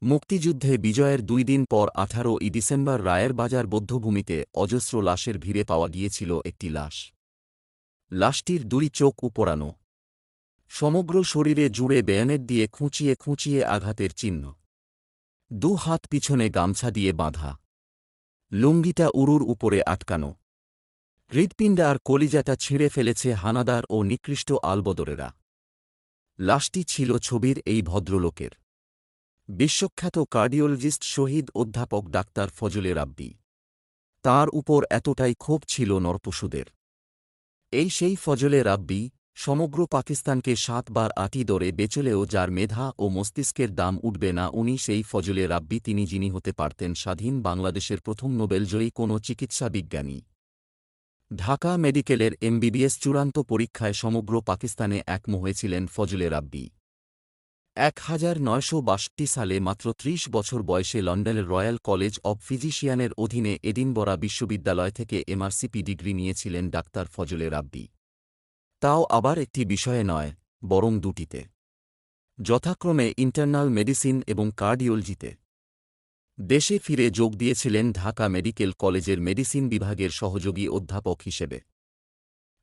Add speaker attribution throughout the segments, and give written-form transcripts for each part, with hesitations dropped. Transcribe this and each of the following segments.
Speaker 1: মুক্তিযুদ্ধে বিজয়ের ২ দিন পর ১৮ই ডিসেম্বর রায়ের বাজার বধ্যভূমিতে অজস্র লাশের ভিড়ে পাওয়া গিয়েছিল একটি লাশ। লাশটির ২ চোখ উপড়ানো, সমগ্র শরীরে জুড়ে বেয়নেট দিয়ে খুঁচিয়ে খুঁচিয়ে আঘাতের চিহ্ন, ২ হাত পিছনে গামছা দিয়ে বাঁধা, লুঙ্গিটা উরুর উপরে আটকানো, হৃৎপিণ্ড আর কলিজাটা ছিঁড়ে ফেলেছে হানাদার ও নিকৃষ্ট আলবদরেরা। লাশটি ছিল ছবির এই ভদ্রলোকের, বিশ্বখ্যাত কার্ডিওলজিস্ট শহীদ অধ্যাপক ডাক্তার ফজলে রাব্বী। তাঁর উপর এতটাই ক্ষোভ ছিল নরপশুদের। এই সেই ফজলে রাব্বী, সমগ্র পাকিস্তানকে ৭ বার আঁটি দরে বেচলেও যার মেধা ও মস্তিষ্কের দাম উঠবে না, উনি সেই ফজলে রাব্বী, তিনি যিনি হতে পারতেন স্বাধীন বাংলাদেশের প্রথম নোবেলজয়ী কোনো চিকিৎসা বিজ্ঞানী। ঢাকা মেডিকেলের এমবিবিএস চূড়ান্ত পরীক্ষায় সমগ্র পাকিস্তানে একম হয়েছিলেন ফজলে রাব্বী। ১৯৬২ সালে মাত্র ৩০ বছর বয়সে লন্ডনের রয়্যাল কলেজ অব ফিজিশিয়ানের অধীনে এডিনবরা বিশ্ববিদ্যালয় থেকে এমআরসিপি ডিগ্রি নিয়েছিলেন ডাক্তার ফজলে রাব্বী। তাও আবার একটি বিষয়ে নয়, বরং দুটিতে, যথাক্রমে ইন্টারনাল মেডিসিন এবং কার্ডিওলজিতে। দেশে ফিরে যোগ দিয়েছিলেন ঢাকা মেডিকেল কলেজের মেডিসিন বিভাগের সহযোগী অধ্যাপক হিসেবে।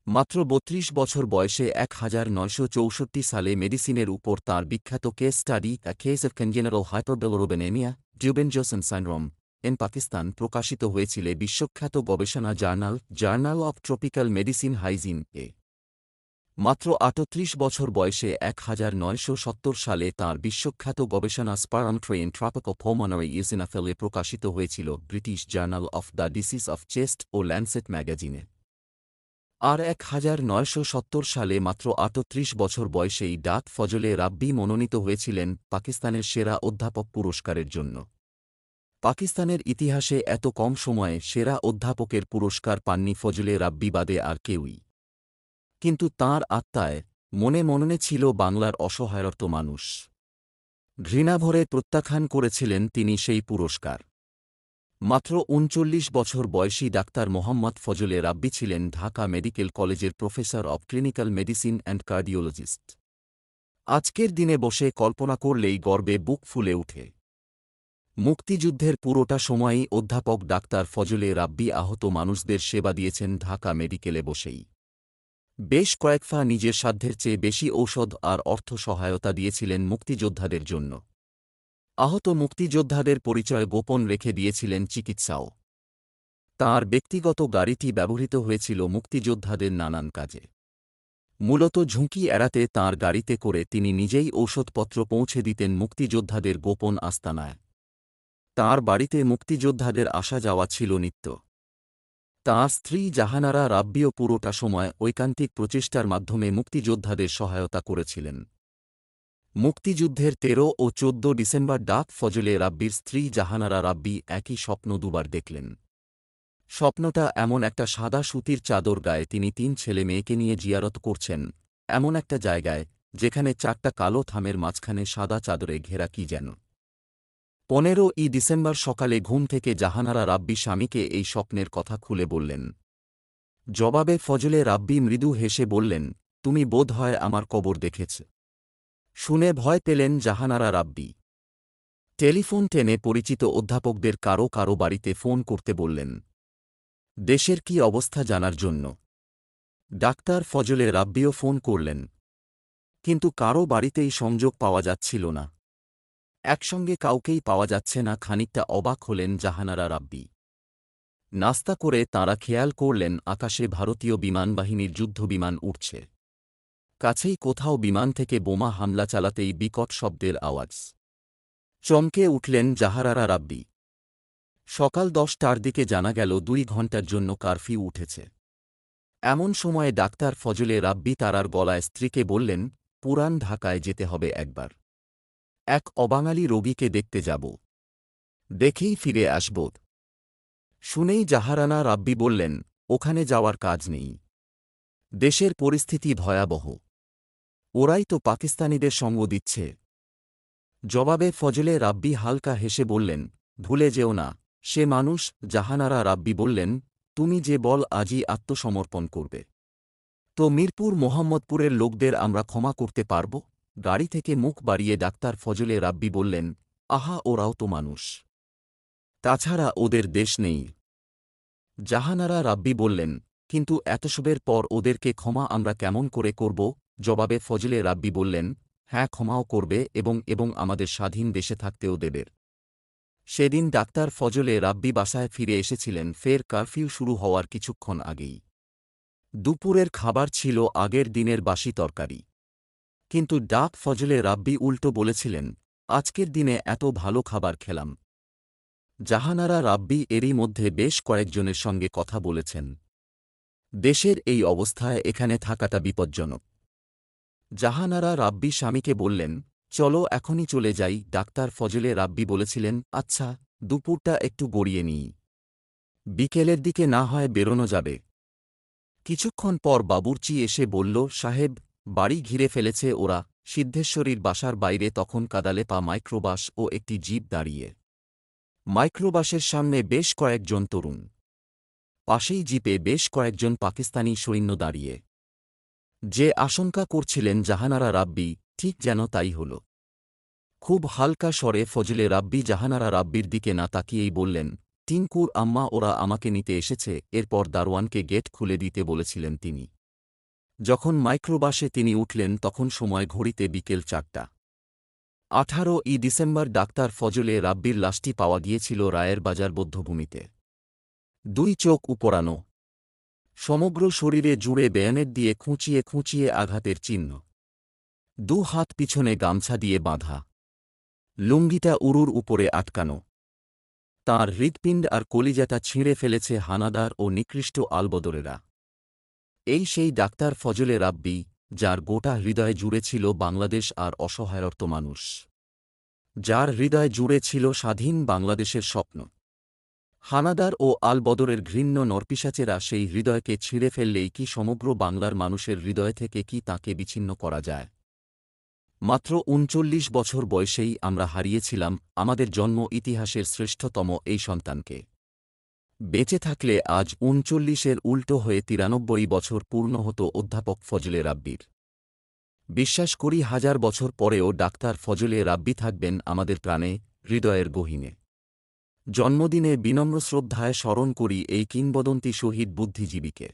Speaker 1: মাত্র ৩২ বছর বয়সে ১৯৬৪ সালে মেডিসিনের উপর তাঁর বিখ্যাত case study a case of congenital hyperbilirubinemia Dubin Johnson syndrome in Pakistan প্রকাশিত হয়েছিল বিশ্বখ্যাত গবেষণা journal of tropical medicine hygiene এ। মাত্র ৩৮ বছর বয়সে ১৯৭০ সালে তাঁর বিশ্বখ্যাত গবেষণা স্পারন্ট্রে ইন ট্রপিক্যাল পালমোনারি ইওসিনোফিলে প্রকাশিত হয়েছিল British journal of the disease of chest ও ল্যান্সেট ম্যাগাজিনে। আর ১৯৭০ সালে মাত্র ৩৮ বছর বয়সেই ডাক ফজলে রাব্বী মনোনীত হয়েছিলেন পাকিস্তানের সেরা অধ্যাপক পুরস্কারের জন্য। পাকিস্তানের ইতিহাসে এত কম সময়ে সেরা অধ্যাপকের পুরস্কার পাননি ফজলে রাব্বী বাদে আর কেউই। কিন্তু তাঁর আত্মায়, মনে মননে ছিল বাংলার অসহায়রত মানুষ। ঘৃণাভরে প্রত্যাখ্যান করেছিলেন তিনি সেই পুরস্কার। মাত্র ৩৯ বছর বয়সী ডাক্তার মোহাম্মদ ফজলে রাব্বী ছিলেন ঢাকা মেডিকেল কলেজের professor of clinical medicine and cardiologist. আজকের দিনে বসে কল্পনা করলেই গর্বে বুক ফুলে ওঠে। মুক্তিযুদ্ধের পুরোটা সময়ই অধ্যাপক ডাক্তার ফজলে রাব্বী আহত মানুষদের সেবা দিয়েছেন ঢাকা মেডিকেলে বসেই। বেশ কয়েকফা নিজের সাধ্যের চেয়ে বেশি ঔষধ আর অর্থ সহায়তা দিয়েছিলেন মুক্তিযোদ্ধাদের জন্য। আহত মুক্তিযোদ্ধাদের পরিচয় গোপন রেখে দিয়েছিলেন চিকিৎসাও। তাঁর ব্যক্তিগত গাড়িটি ব্যবহৃত হয়েছিল মুক্তিযোদ্ধাদের নানান কাজে। মূলত ঝুঁকি এড়াতে তাঁর গাড়িতে করে তিনি নিজেই ঔষধপত্র পৌঁছে দিতেন মুক্তিযোদ্ধাদের গোপন আস্তানায়। তাঁর বাড়িতে মুক্তিযোদ্ধাদের আসা যাওয়া ছিল নিত্য। তাঁর স্ত্রী জাহানারা রাব্বীও পুরোটা সময় ঐকান্তিক প্রচেষ্টার মাধ্যমে মুক্তিযোদ্ধাদের সহায়তা করেছিলেন। মুক্তিযুদ্ধের ১৩ ও ১৪ ডিসেম্বর ডাক ফজলে রাব্বীর স্ত্রী জাহানারা রাব্বী একই স্বপ্ন দুবার দেখলেন। স্বপ্নটা এমন একটা সাদা সুতির চাদর গায়ে তিনি ৩ ছেলে মেয়েকে নিয়ে জিয়ারত করছেন, এমন একটা জায়গায় যেখানে ৪টা কালো থামের মাঝখানে সাদা চাদরে ঘেরা কি যেন। ১৫ই ডিসেম্বর সকালে ঘুম থেকে জাহানারা রাব্বী স্বামীকে এই স্বপ্নের কথা খুলে বললেন। জবাবে ফজলে রাব্বী মৃদু হেসে বললেন, তুমি বোধ হয় আমার কবর দেখেছ। শুনে ভয় পেলেন জাহানারা রাব্বী। টেলিফোন টেনে পরিচিত অধ্যাপকদের কারো কারো বাড়িতে ফোন করতে বললেন, দেশের কি অবস্থা জানার জন্য। ডাক্তার ফজলে রাব্বীও ফোন করলেন, কিন্তু কারো বাড়িতেই সংযোগ পাওয়া যাচ্ছিল না। একসঙ্গে কাউকেই পাওয়া যাচ্ছে না। খানিকটা অবাক হলেন জাহানারা রাব্বী। নাস্তা করে তাঁরা খেয়াল করলেন আকাশে ভারতীয় বিমানবাহিনীর যুদ্ধবিমান উঠছে। কাছেই কোথাও বিমান থেকে বোমা হামলা চালাতেই বিকট শব্দের আওয়াজ। চমকে উঠলেন জাহানারা রাব্বী। সকাল ১০টার দিকে জানা গেল ২ ঘণ্টার জন্য কারফিউ উঠেছে। এমন সময়ে ডাক্তার ফজলে রাব্বী তারার গলায় স্ত্রীকে বললেন, পুরান ঢাকায় যেতে হবে একবার। এক অবাঙালি রোগীকে দেখতে যাব, দেখেই ফিরে আসব। শুনেই জাহানারা রাব্বী বললেন, ওখানে যাওয়ার কাজ নেই। দেশের পরিস্থিতি ভয়াবহ। ওরাই তো পাকিস্তানিদের সঙ্গ দিচ্ছে। জবাবে ফজলে রাব্বী হালকা হেসে বললেন, ভুলে যেও না, সে মানুষ। জাহানারা রাব্বী বললেন, তুমি যে বল আজই আত্মসমর্পণ করবে, তো মিরপুর মোহাম্মদপুরের লোকদের আমরা ক্ষমা করতে পারব। গাড়ি থেকে মুখ বাড়িয়ে ডাক্তার ফজলে রাব্বী বললেন, আহা, ওরাও তো মানুষ। তাছাড়া ওদের দেশ নেই। জাহানারা রাব্বি বললেন, কিন্তু এতসবের পর ওদেরকে ক্ষমা আমরা কেমন করে করব? জবাবে ফজলে রাব্বি বললেন, হ্যাঁ, ক্ষমাও করবে এবং আমাদের স্বাধীন দেশে থাকতেও দেবে। সেদিন ডাক্তার ফজলে রাব্বি বাসায় ফিরে এসেছিলেন ফের কারফিউ শুরু হওয়ার কিছুক্ষণ আগেই। দুপুরের খাবার ছিল আগের দিনের বাসি তরকারি। কিন্তু ফজলে রাব্বি উল্টো বলেছিলেন, আজকের দিনে এত ভালো খাবার খেলাম। জাহানারা রাব্বি এরই মধ্যে বেশ কয়েকজনের সঙ্গে কথা বলেছেন। দেশের এই অবস্থায় এখানে থাকাটা বিপজ্জনক। জাহানারা রাব্বি স্বামীকে বললেন, চলো এখনই চলে যাই। ডাক্তার ফজলে রাব্বি বলেছিলেন, আচ্ছা, দুপুরটা একটু গড়িয়ে নিই, বিকেলের দিকে না হয় বেরোনো যাবে। কিছুক্ষণ পর বাবুর্চি এসে বলল, সাহেব, বাড়ি ঘিরে ফেলেছে ওরা। সিদ্ধেশ্বরীর বাসার বাইরে তখন কাদালেপা মাইক্রোবাস ও একটি জিপ দাঁড়িয়ে। মাইক্রোবাসের সামনে বেশ কয়েকজন তরুণ, পাশেই জিপে বেশ কয়েকজন পাকিস্তানি সৈন্য দাঁড়িয়ে। যে আশঙ্কা করছিলেন জাহানারা রাব্বি, ঠিক যেন তাই হল। খুব হালকা স্বরে ফজলে রাব্বি জাহানারা রাব্বির দিকে না তাকিয়েই বললেন, টিঙ্কুর আম্মা, ওরা আমাকে নিতে এসেছে। এরপর দারোয়ানকে গেট খুলে দিতে বলেছিলেন তিনি। যখন মাইক্রোবাসে তিনি উঠলেন তখন সময় ঘড়িতে বিকেল 4টা। 18ই ডিসেম্বর ডাক্তার ফজলে রাব্বির লাশটি পাওয়া গিয়েছিল রায়ের বাজার বধ্যভূমিতে। 2 চোখ উপড়ানো, সমগ্র শরীরে জুড়ে বেয়ানেট দিয়ে খুঁচিয়ে খুঁচিয়ে আঘাতের চিহ্ন, 2 হাত পিছনে গামছা দিয়ে বাঁধা, লুঙ্গিটা উরুর উপরে আটকানো। তাঁর হৃৎপিণ্ড আর কলিজাটা ছিঁড়ে ফেলেছে হানাদার ও নিকৃষ্ট আলবদরেরা। এই সেই ডাক্তার ফজলে রাব্বি, যার গোটা হৃদয় জুড়ে ছিল বাংলাদেশ আর অসহায়রত মানুষ, যার হৃদয় জুড়ে ছিল স্বাধীন বাংলাদেশের স্বপ্ন। হানাদার ও আলবদরের ঘৃণ্য নরপিশাচেরা সেই হৃদয়কে ছিঁড়ে ফেললেই কি সমগ্র বাংলার মানুষের হৃদয় থেকে কি তাকে বিচ্ছিন্ন করা যায়? মাত্র ৩৯ বছর বয়সেই আমরা হারিয়েছিলাম আমাদের জন্ম ইতিহাসের শ্রেষ্ঠতম এই সন্তানকে। বেঁচে থাকলে আজ ৩৯-এর উল্টো হয়ে ৯৩ বছর পূর্ণ হতো অধ্যাপক ফজলে রাব্বির। বিশ্বাস করি হাজার বছর পরেও ডাক্তার ফজলে রাব্বি থাকবেন আমাদের প্রাণে, হৃদয়ের গহীনে। জন্মদিনে বিনম্র শ্রদ্ধায় স্মরণ করি এই কিংবদন্তি শহীদ বুদ্ধিজীবীকে।